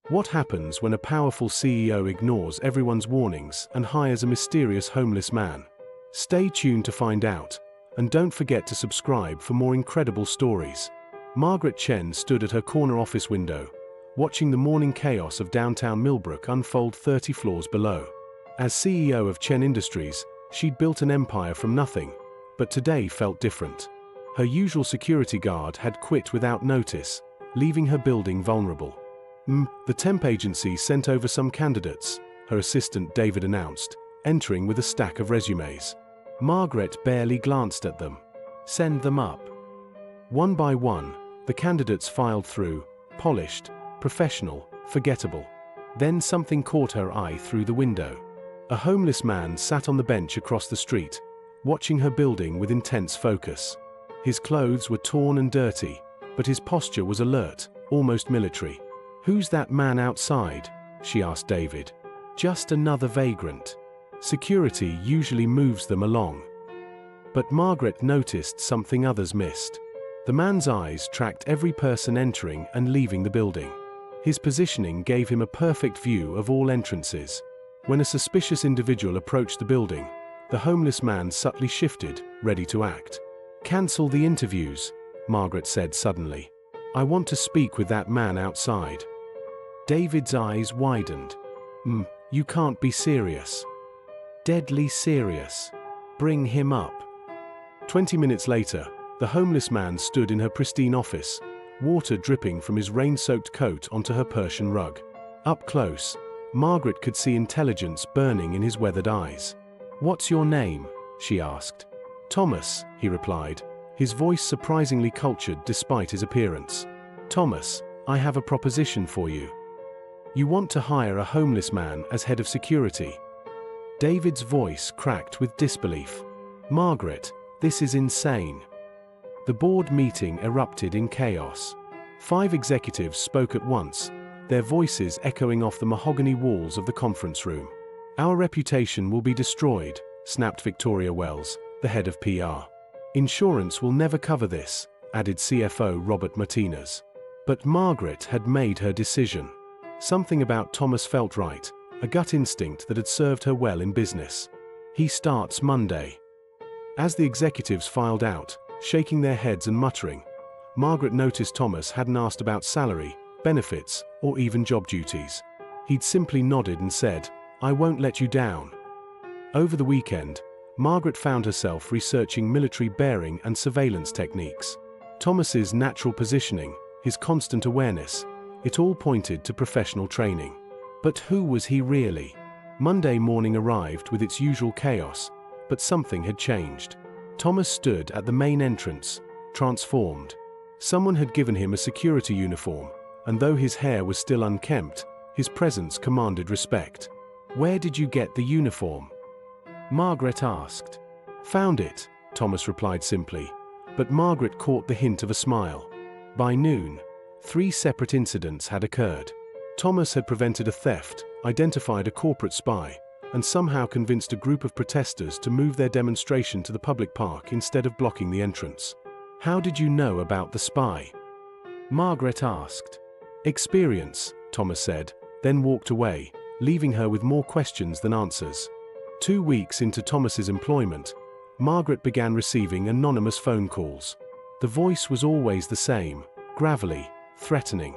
What happens when a powerful CEO ignores everyone's warnings and hires a mysterious homeless man? Stay tuned to find out, and don't forget to subscribe for more incredible stories. Margaret Chen stood at her corner office window, watching the morning chaos of downtown Millbrook unfold 30 floors below. As CEO of Chen Industries, she'd built an empire from nothing, but today felt different. Her usual security guard had quit without notice, leaving her building vulnerable. The temp agency sent over some candidates, her assistant David announced, entering with a stack of resumes. Margaret barely glanced at them. Send them up. One by one, the candidates filed through, polished, professional, forgettable. Then something caught her eye through the window. A homeless man sat on the bench across the street, watching her building with intense focus. His clothes were torn and dirty, but his posture was alert, almost military. "Who's that man outside?" she asked David. "Just another vagrant. Security usually moves them along." But Margaret noticed something others missed. The man's eyes tracked every person entering and leaving the building. His positioning gave him a perfect view of all entrances. When a suspicious individual approached the building, the homeless man subtly shifted, ready to act. "Cancel the interviews," Margaret said suddenly. "I want to speak with that man outside." David's eyes widened. You can't be serious." "Deadly serious. Bring him up." 20 minutes later, the homeless man stood in her pristine office, water dripping from his rain-soaked coat onto her Persian rug. Up close, Margaret could see intelligence burning in his weathered eyes. "What's your name?" she asked. "Thomas," he replied, his voice surprisingly cultured despite his appearance. "Thomas, I have a proposition for you. You want to hire a homeless man as head of security." David's voice cracked with disbelief. "Margaret, this is insane." The board meeting erupted in chaos. 5 executives spoke at once, their voices echoing off the mahogany walls of the conference room. "Our reputation will be destroyed," snapped Victoria Wells, the head of PR. "Insurance will never cover this," added CFO Robert Martinez. But Margaret had made her decision. Something about Thomas felt right, a gut instinct that had served her well in business. "He starts Monday." As the executives filed out, shaking their heads and muttering, Margaret noticed Thomas hadn't asked about salary, benefits, or even job duties. He'd simply nodded and said, "I won't let you down." Over the weekend, Margaret found herself researching military bearing and surveillance techniques. Thomas's natural positioning, his constant awareness, it all pointed to professional training. But who was he really? Monday morning arrived with its usual chaos, but something had changed. Thomas stood at the main entrance, transformed. Someone had given him a security uniform, and though his hair was still unkempt, his presence commanded respect. "Where did you get the uniform?" Margaret asked. "Found it," Thomas replied simply, but Margaret caught the hint of a smile. By noon, 3 separate incidents had occurred. Thomas had prevented a theft, identified a corporate spy, and somehow convinced a group of protesters to move their demonstration to the public park instead of blocking the entrance. "How did you know about the spy?" Margaret asked. "Experience," Thomas said, then walked away, leaving her with more questions than answers. 2 weeks into Thomas's employment, Margaret began receiving anonymous phone calls. The voice was always the same, gravelly, threatening.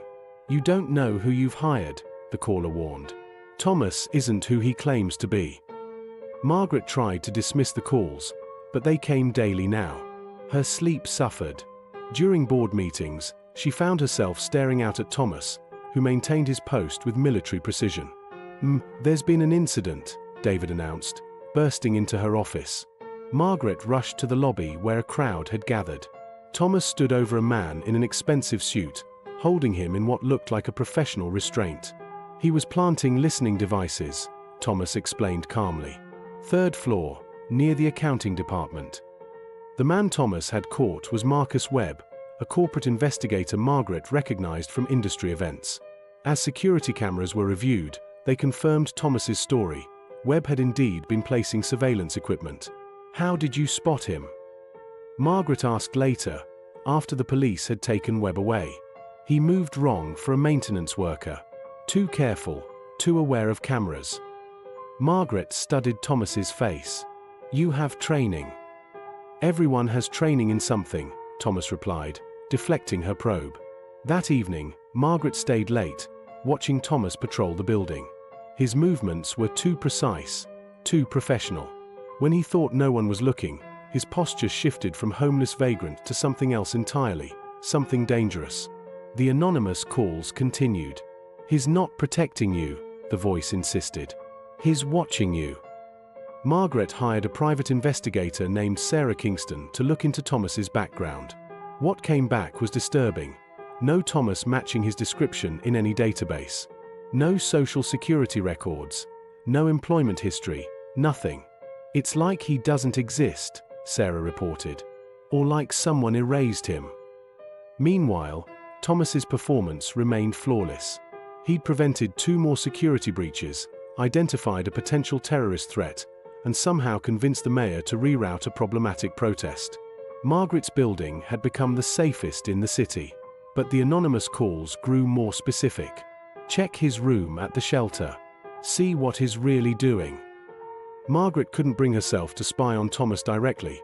"You don't know who you've hired," the caller warned. "Thomas isn't who he claims to be." Margaret tried to dismiss the calls, but they came daily now. Her sleep suffered. During board meetings, she found herself staring out at Thomas, who maintained his post with military precision. There's been an incident," David announced, bursting into her office. Margaret rushed to the lobby where a crowd had gathered. Thomas stood over a man in an expensive suit, holding him in what looked like a professional restraint. "He was planting listening devices," Thomas explained calmly. "3rd floor, near the accounting department." The man Thomas had caught was Marcus Webb, a corporate investigator Margaret recognized from industry events. As security cameras were reviewed, they confirmed Thomas's story. Webb had indeed been placing surveillance equipment. "How did you spot him?" Margaret asked later, after the police had taken Webb away. "He moved wrong for a maintenance worker. Too careful, too aware of cameras. Margaret studied Thomas's face. You have training. Everyone has training in something, Thomas replied, deflecting her probe. That evening, Margaret stayed late, watching Thomas patrol the building. His movements were too precise, too professional. When he thought no one was looking, his posture shifted from homeless vagrant to something else entirely, something dangerous. The anonymous calls continued. He's not protecting you, the voice insisted. He's watching you. Margaret hired a private investigator named Sarah Kingston to look into Thomas's background. What came back was disturbing. No Thomas matching his description in any database. No social security records. No employment history. Nothing. It's like he doesn't exist, Sarah reported. Or like someone erased him. Meanwhile, Thomas's performance remained flawless. He'd prevented 2 more security breaches, identified a potential terrorist threat, and somehow convinced the mayor to reroute a problematic protest. Margaret's building had become the safest in the city. But the anonymous calls grew more specific. Check his room at the shelter. See what he's really doing. Margaret couldn't bring herself to spy on Thomas directly,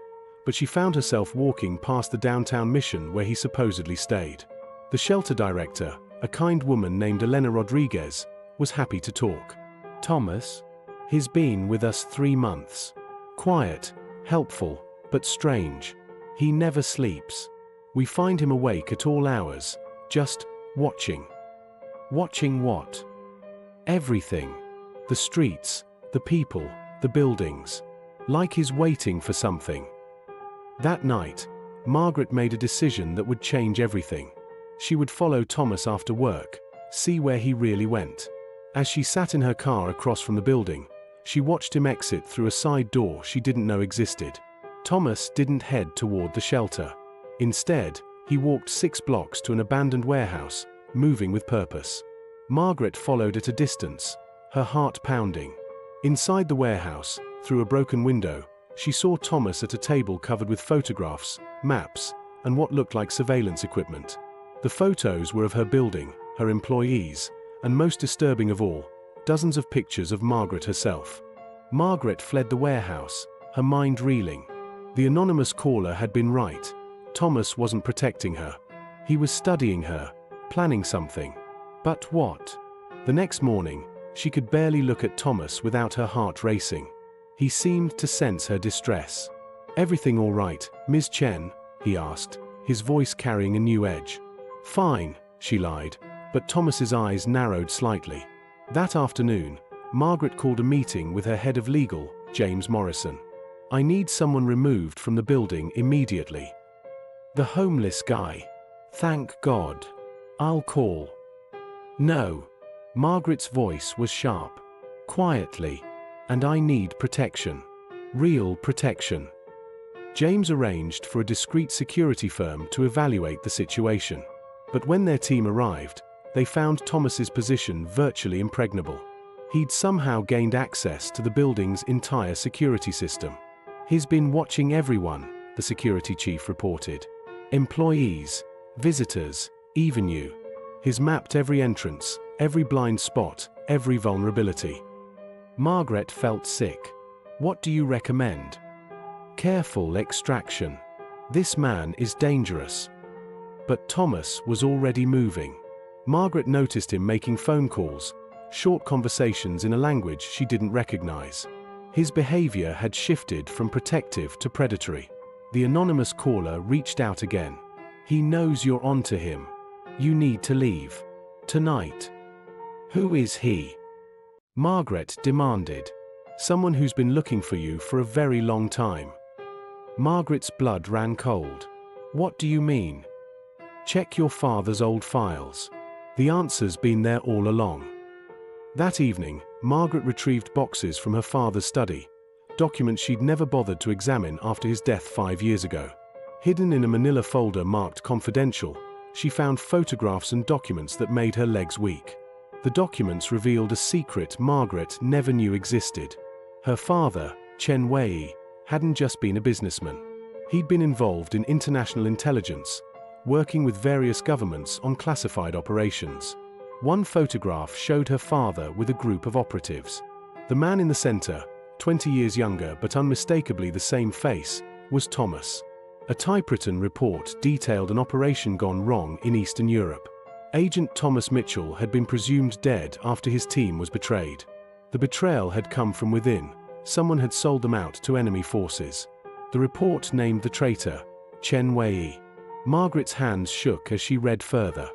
but she found herself walking past the downtown mission where he supposedly stayed. The shelter director, a kind woman named Elena Rodriguez, was happy to talk. Thomas? He's been with us 3 months. Quiet, helpful, but strange. He never sleeps. We find him awake at all hours, just watching. Watching what? Everything. The streets, the people, the buildings. Like he's waiting for something. That night, Margaret made a decision that would change everything. She would follow Thomas after work, see where he really went. As she sat in her car across from the building, she watched him exit through a side door she didn't know existed. Thomas didn't head toward the shelter. Instead, he walked 6 blocks to an abandoned warehouse, moving with purpose. Margaret followed at a distance, her heart pounding. Inside the warehouse, through a broken window, she saw Thomas at a table covered with photographs, maps, and what looked like surveillance equipment. The photos were of her building, her employees, and most disturbing of all, dozens of pictures of Margaret herself. Margaret fled the warehouse, her mind reeling. The anonymous caller had been right. Thomas wasn't protecting her. He was studying her, planning something. But what? The next morning, she could barely look at Thomas without her heart racing. He seemed to sense her distress. "Everything all right, Ms. Chen?" he asked, his voice carrying a new edge. "Fine," she lied, but Thomas's eyes narrowed slightly. That afternoon, Margaret called a meeting with her head of legal, James Morrison. "I need someone removed from the building immediately." "The homeless guy. Thank God. I'll call." "No." Margaret's voice was sharp. "Quietly. And I need protection. Real protection." James arranged for a discreet security firm to evaluate the situation. But when their team arrived, they found Thomas's position virtually impregnable. He'd somehow gained access to the building's entire security system. "He's been watching everyone," the security chief reported. "Employees, visitors, even you. He's mapped every entrance, every blind spot, every vulnerability." Margaret felt sick. "What do you recommend?" "Careful extraction. This man is dangerous." But Thomas was already moving. Margaret noticed him making phone calls, short conversations in a language she didn't recognize. His behavior had shifted from protective to predatory. The anonymous caller reached out again. "He knows you're onto him. You need to leave. Tonight." "Who is he?" Margaret demanded. "Someone who's been looking for you for a very long time." Margaret's blood ran cold. "What do you mean?" "Check your father's old files. The answer's been there all along." That evening, Margaret retrieved boxes from her father's study, documents she'd never bothered to examine after his death 5 years ago. Hidden in a manila folder marked confidential, she found photographs and documents that made her legs weak. The documents revealed a secret Margaret never knew existed. Her father, Chen Wei, hadn't just been a businessman. He'd been involved in international intelligence, working with various governments on classified operations. One photograph showed her father with a group of operatives. The man in the center, 20 years younger but unmistakably the same face, was Thomas. A typewritten report detailed an operation gone wrong in Eastern Europe. Agent Thomas Mitchell had been presumed dead after his team was betrayed. The betrayal had come from within. Someone had sold them out to enemy forces. The report named the traitor, Chen Wei. Margaret's hands shook as she read further.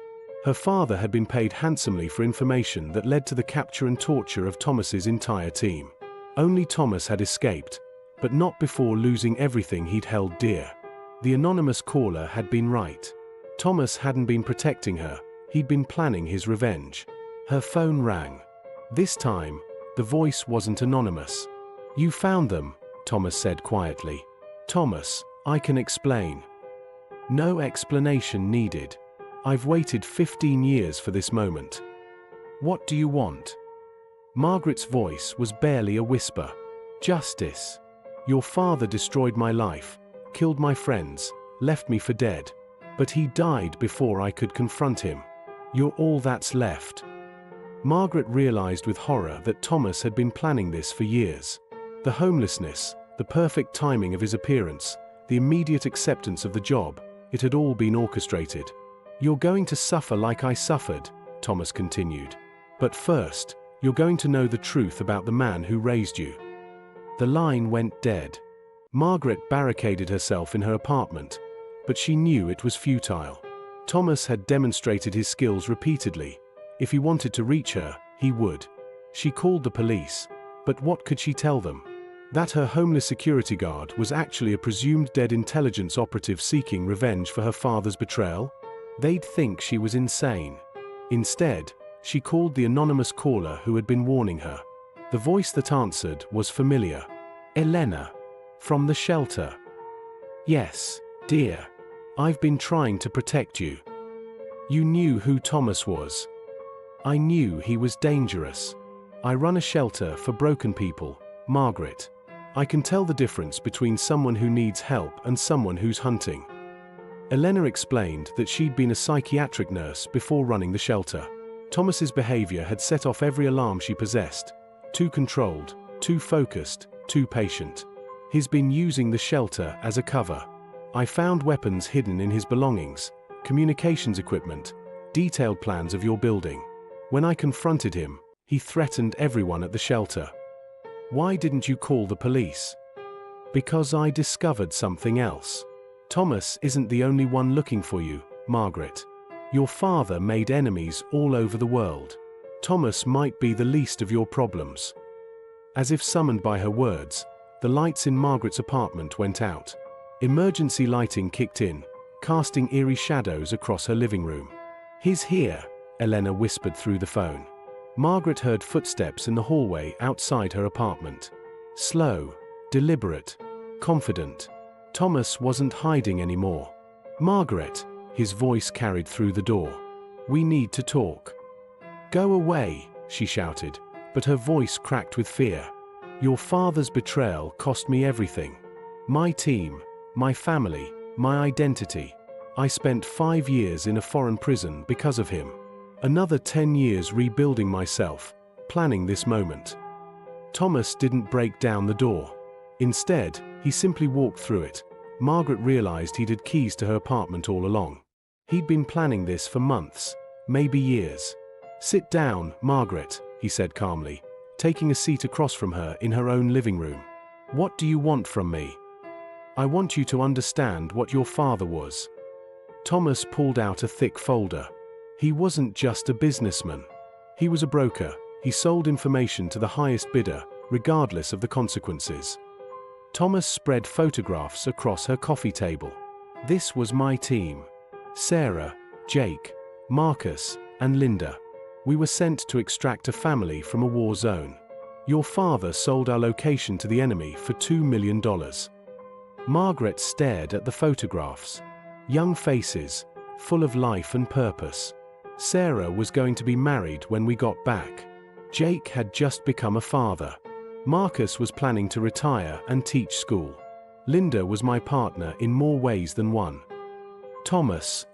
Her father had been paid handsomely for information that led to the capture and torture of Thomas's entire team. Only Thomas had escaped, but not before losing everything he'd held dear. The anonymous caller had been right. Thomas hadn't been protecting her, he'd been planning his revenge. Her phone rang. This time, the voice wasn't anonymous. "You found them," Thomas said quietly. "Thomas, I can explain." "No explanation needed. I've waited 15 years for this moment." "What do you want?" Margaret's voice was barely a whisper. "Justice. Your father destroyed my life, killed my friends, left me for dead. But he died before I could confront him. You're all that's left." Margaret realized with horror that Thomas had been planning this for years. The homelessness, the perfect timing of his appearance, the immediate acceptance of the job, it had all been orchestrated. "You're going to suffer like I suffered," Thomas continued. "But first, you're going to know the truth about the man who raised you." The line went dead. Margaret barricaded herself in her apartment, but she knew it was futile. Thomas had demonstrated his skills repeatedly. If he wanted to reach her, he would. She called the police, but what could she tell them? That her homeless security guard was actually a presumed dead intelligence operative seeking revenge for her father's betrayal? They'd think she was insane. Instead, she called the anonymous caller who had been warning her. The voice that answered was familiar. "Elena. From the shelter." "Yes, dear. I've been trying to protect you." "You knew who Thomas was." "I knew he was dangerous. I run a shelter for broken people, Margaret. I can tell the difference between someone who needs help and someone who's hunting." Elena explained that she'd been a psychiatric nurse before running the shelter. Thomas's behavior had set off every alarm she possessed. Too controlled, too focused, too patient. He's been using the shelter as a cover. I found weapons hidden in his belongings, communications equipment, detailed plans of your building. When I confronted him, he threatened everyone at the shelter. "Why didn't you call the police?" "Because I discovered something else. Thomas isn't the only one looking for you, Margaret. Your father made enemies all over the world. Thomas might be the least of your problems." As if summoned by her words, the lights in Margaret's apartment went out. Emergency lighting kicked in, casting eerie shadows across her living room. "He's here," Elena whispered through the phone. Margaret heard footsteps in the hallway outside her apartment. Slow, deliberate, confident. Thomas wasn't hiding anymore. "Margaret," his voice carried through the door. "We need to talk." "Go away," she shouted, but her voice cracked with fear. "Your father's betrayal cost me everything. My team, my family, my identity. I spent 5 years in a foreign prison because of him. Another 10 years rebuilding myself, planning this moment." Thomas didn't break down the door. Instead, he simply walked through it. Margaret realized he'd had keys to her apartment all along. He'd been planning this for months, maybe years. "Sit down, Margaret," he said calmly, taking a seat across from her in her own living room. "What do you want from me?" "I want you to understand what your father was." Thomas pulled out a thick folder. He wasn't just a businessman. He was a broker. He sold information to the highest bidder, regardless of the consequences. Thomas spread photographs across her coffee table. "This was my team. Sarah, Jake, Marcus, and Linda. We were sent to extract a family from a war zone. Your father sold our location to the enemy for $2 million. Margaret stared at the photographs. Young faces, full of life and purpose. Sarah was going to be married when we got back. Jake had just become a father. Marcus was planning to retire and teach school. Linda was my partner in more ways than one. Thomas,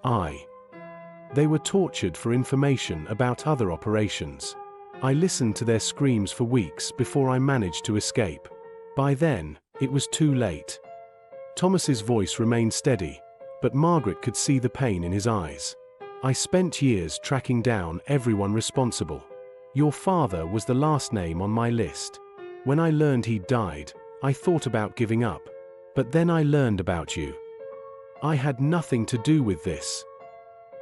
They were tortured for information about other operations. I listened to their screams for weeks before I managed to escape. By then, it was too late. Thomas's voice remained steady, but Margaret could see the pain in his eyes. I spent years tracking down everyone responsible. Your father was the last name on my list. When I learned he'd died, I thought about giving up. But then I learned about you. I had nothing to do with this.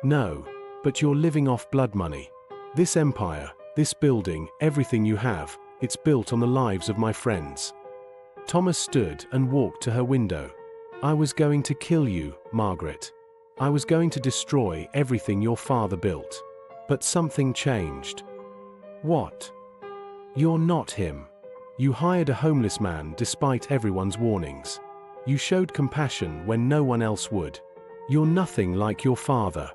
No, but you're living off blood money. This empire, this building, everything you have, it's built on the lives of my friends. Thomas stood and walked to her window. I was going to kill you, Margaret. I was going to destroy everything your father built. But something changed. What? You're not him. You hired a homeless man despite everyone's warnings. You showed compassion when no one else would. You're nothing like your father.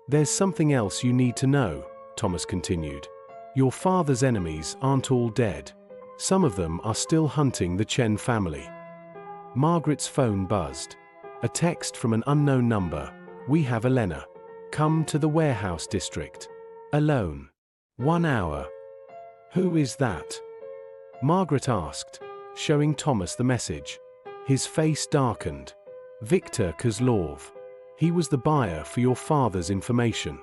There's something else you need to know, Thomas continued. Your father's enemies aren't all dead. Some of them are still hunting the Chen family. Margaret's phone buzzed. A text from an unknown number. We have Elena. Come to the warehouse district. Alone. 1 hour. Who is that? Margaret asked, showing Thomas the message. His face darkened. Viktor Kozlov. He was the buyer for your father's information.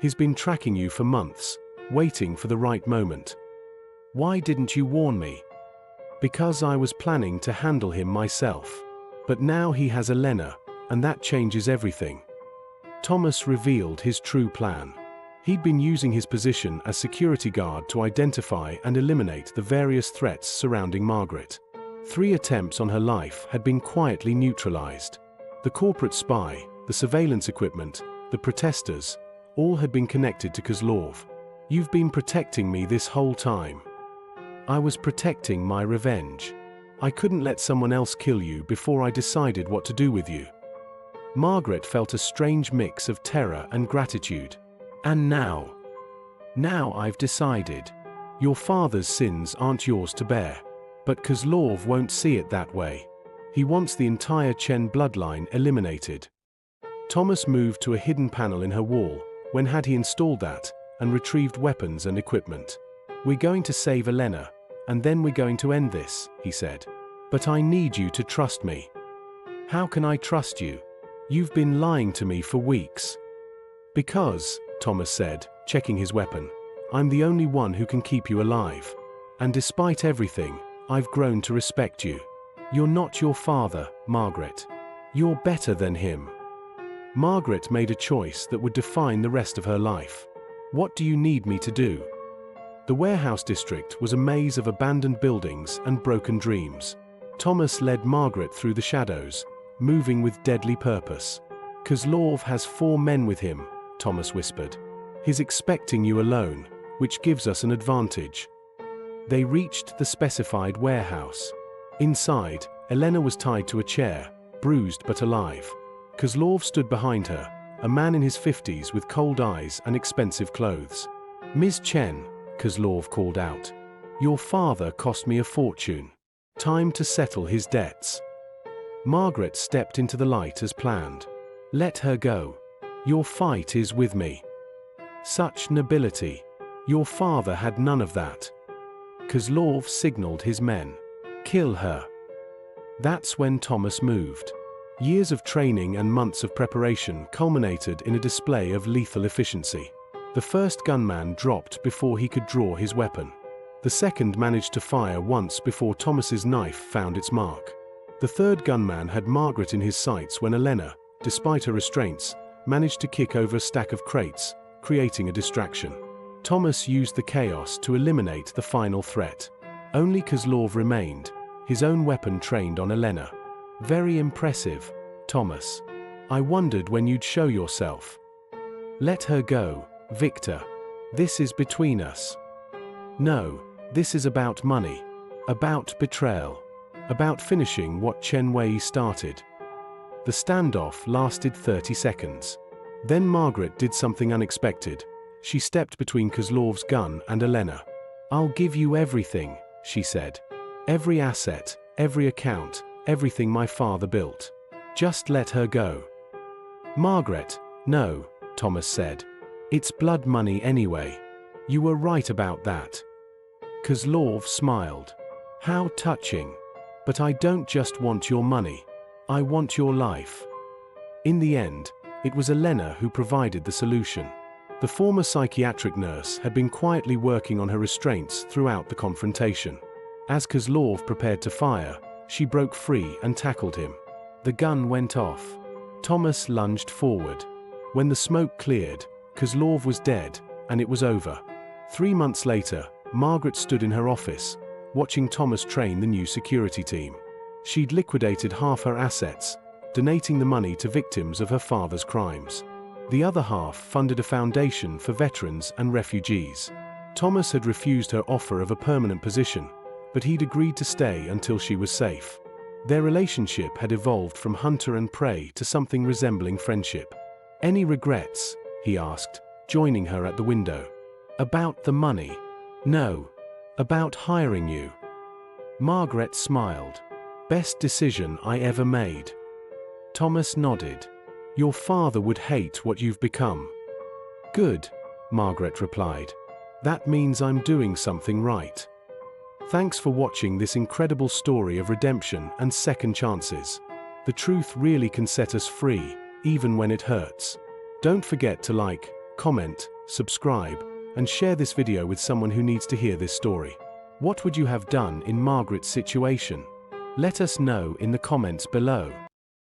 He's been tracking you for months, waiting for the right moment. Why didn't you warn me? Because I was planning to handle him myself. But now he has Elena, and that changes everything. Thomas revealed his true plan. He'd been using his position as security guard to identify and eliminate the various threats surrounding Margaret. 3 attempts on her life had been quietly neutralized. The corporate spy, the surveillance equipment, the protesters, all had been connected to Kozlov. You've been protecting me this whole time. I was protecting my revenge. I couldn't let someone else kill you before I decided what to do with you. Margaret felt a strange mix of terror and gratitude. And now I've decided. Your father's sins aren't yours to bear. But Kozlov won't see it that way. He wants the entire Chen bloodline eliminated. Thomas moved to a hidden panel in her wall. When had he installed that, and retrieved weapons and equipment? We're going to save Elena, and then we're going to end this, he said. But I need you to trust me. How can I trust you? You've been lying to me for weeks. Because, Thomas said, checking his weapon, I'm the only one who can keep you alive. And despite everything, I've grown to respect you. You're not your father, Margaret. You're better than him. Margaret made a choice that would define the rest of her life. What do you need me to do? The warehouse district was a maze of abandoned buildings and broken dreams. Thomas led Margaret through the shadows, moving with deadly purpose. Kozlov has 4 men with him, Thomas whispered. He's expecting you alone, which gives us an advantage. They reached the specified warehouse. Inside, Elena was tied to a chair, bruised but alive. Kozlov stood behind her, a man in his 50s with cold eyes and expensive clothes. Ms. Chen, Kozlov called out. Your father cost me a fortune. Time to settle his debts. Margaret stepped into the light as planned. Let her go. Your fight is with me. Such nobility. Your father had none of that. Kozlov signaled his men. Kill her. That's when Thomas moved. Years of training and months of preparation culminated in a display of lethal efficiency. The first gunman dropped before he could draw his weapon. The second managed to fire once before Thomas's knife found its mark. The third gunman had Margaret in his sights when Elena, despite her restraints, managed to kick over a stack of crates, creating a distraction. Thomas used the chaos to eliminate the final threat. Only Kozlov remained, his own weapon trained on Elena. Very impressive, Thomas. I wondered when you'd show yourself. Let her go, Viktor. This is between us. No, this is about money. About betrayal. About finishing what Chen Wei started. The standoff lasted 30 seconds. Then Margaret did something unexpected. She stepped between Kozlov's gun and Elena. I'll give you everything, she said. Every asset, every account, everything my father built. Just let her go. Margaret, no, Thomas said. "It's blood money anyway. You were right about that." Kozlov smiled. "How touching. But I don't just want your money. I want your life." In the end, it was Elena who provided the solution. The former psychiatric nurse had been quietly working on her restraints throughout the confrontation. As Kozlov prepared to fire, she broke free and tackled him. The gun went off. Thomas lunged forward. When the smoke cleared, Kozlov was dead, and it was over. 3 months later, Margaret stood in her office, watching Thomas train the new security team. She'd liquidated half her assets, donating the money to victims of her father's crimes. The other half funded a foundation for veterans and refugees. Thomas had refused her offer of a permanent position, but he'd agreed to stay until she was safe. Their relationship had evolved from hunter and prey to something resembling friendship. "Any regrets?" he asked, joining her at the window. "About the money?" "No. About hiring you." Margaret smiled. "Best decision I ever made." Thomas nodded. "Your father would hate what you've become." "Good," Margaret replied. "That means I'm doing something right." Thanks for watching this incredible story of redemption and second chances. The truth really can set us free, even when it hurts. Don't forget to like, comment, subscribe, and share this video with someone who needs to hear this story. What would you have done in Margaret's situation? Let us know in the comments below.